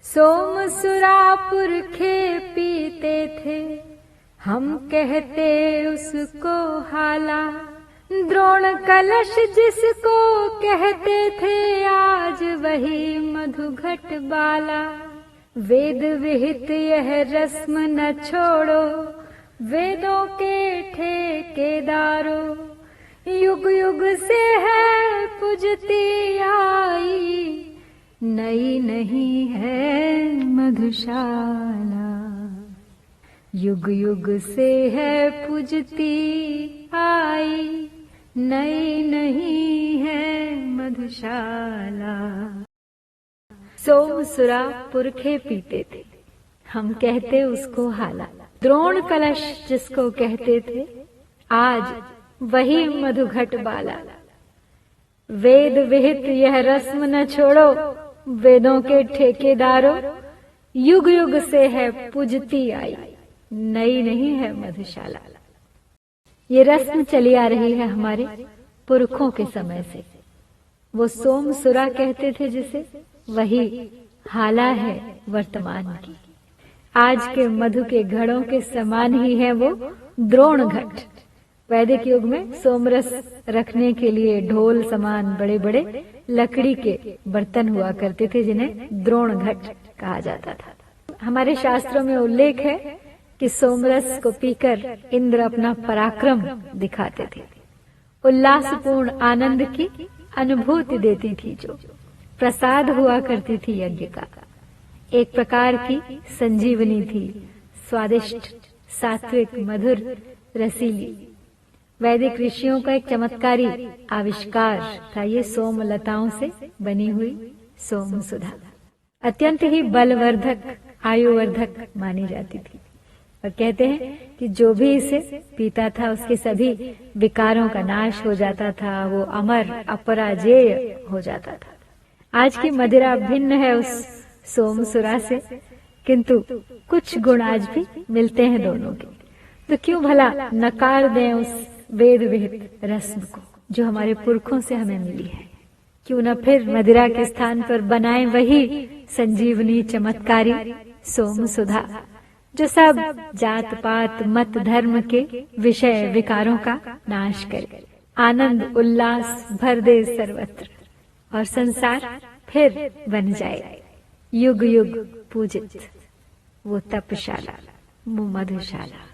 सोम सुरापुर खे पीते थे, हम कहते उसको हाला। द्रोण कलश जिसको कहते थे, आज वही मधुघट बाला। वेद विहित यह रस्म न छोड़ो, वेदों के ठेकेदारो। युग युग से है पूजती आई, नई नहीं है मधुशाला। युग युग से है पूजती आई, नई नहीं है मधुशाला। सोम सुरा पुरखे पीते थे, हम कहते उसको हाला। द्रोण कलश जिसको कहते थे, आज वही मधुघट बाला। वेद विहित यह रस्म न छोड़ो, वेदों के ठेकेदारों। युग युग से है पूजती आई, नई नहीं है मधुशाला। ये रस्म चली आ रही है हमारे पुरखों के समय से। वो सोम सुरा कहते थे जिसे, वही हाला है वर्तमान की। आज के मधु के घड़ों के समान ही है वो द्रोण घट। वैदिक युग में सोमरस रखने के लिए ढोल समान बड़े बड़े लकड़ी के बर्तन हुआ करते थे, जिन्हें द्रोण घट कहा जाता था। हमारे शास्त्रों में उल्लेख है कि सोमरस को पीकर इंद्र अपना पराक्रम दिखाते थे। उल्लासपूर्ण आनंद की अनुभूति देती थी, जो प्रसाद हुआ करती थी यज्ञ का। एक प्रकार की संजीवनी थी, स्वादिष्ट, सात्विक, मधुर, रसीली। वैदिक ऋषियों का एक चमत्कारी आविष्कार था ये सोमलताओं से बनी हुई सोम सुधा। अत्यंत ही बलवर्धक, आयुवर्धक मानी जाती थी, और कहते हैं कि जो भी इसे पीता था उसके सभी विकारों का नाश हो जाता था, वो अमर अपराजेय हो जाता था। आज की मदिरा भिन्न है उस सोम सुरा से, किंतु कुछ गुण आज भी मिलते हैं दोनों के। तो क्यों भला नकार दें उस वेद विहित रस्म को जो हमारे पुरखों से हमें मिली है। क्यों न फिर मदिरा के स्थान पर बनाएं वही संजीवनी चमत्कारी सोम सुधा, जो सब जात पात मत धर्म के विषय विकारों का नाश करे, आनंद उल्लास भर दे सर्वत्र, और संसार फिर बन जाए युग युग पूजित वो तपशाला, वो मधुशाला।